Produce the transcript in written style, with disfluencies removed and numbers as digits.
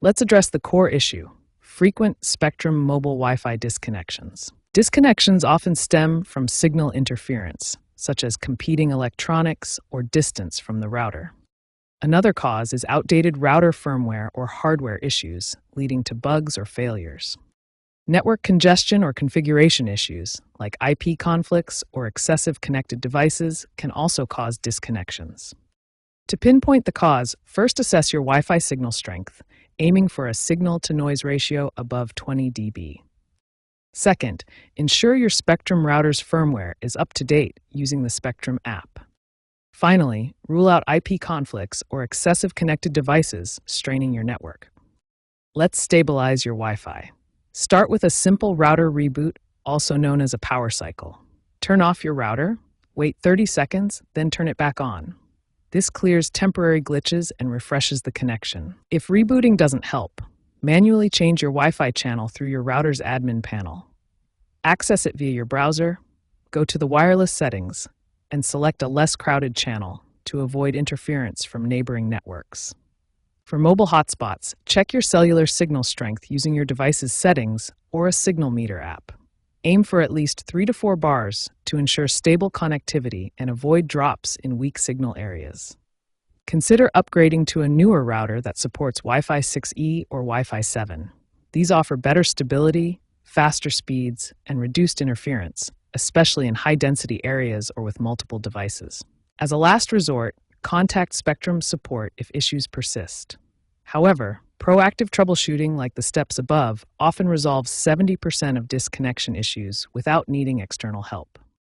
Let's address the core issue: frequent Spectrum mobile Wi-Fi disconnections. Disconnections often stem from signal interference, such as competing electronics or distance from the router. Another cause is outdated router firmware or hardware issues, leading to bugs or failures. Network congestion or configuration issues, like IP conflicts or excessive connected devices, can also cause disconnections. To pinpoint the cause, first assess your Wi-Fi signal strength, aiming for a signal-to-noise ratio above 20 dB. Second, ensure your Spectrum router's firmware is up to date using the Spectrum app. Finally, rule out IP conflicts or excessive connected devices straining your network. Let's stabilize your Wi-Fi. Start with a simple router reboot, also known as a power cycle. Turn off your router, wait 30 seconds, then turn it back on. This clears temporary glitches and refreshes the connection. If rebooting doesn't help, manually change your Wi-Fi channel through your router's admin panel. Access it via your browser, go to the wireless settings, and select a less crowded channel to avoid interference from neighboring networks. For mobile hotspots, check your cellular signal strength using your device's settings or a signal meter app. Aim for at least 3 to 4 bars to ensure stable connectivity and avoid drops in weak signal areas. Consider upgrading to a newer router that supports Wi-Fi 6E or Wi-Fi 7. These offer better stability, faster speeds, and reduced interference, especially in high-density areas or with multiple devices. As a last resort, contact Spectrum support if issues persist. However, proactive troubleshooting like the steps above often resolves 70% of disconnection issues without needing external help.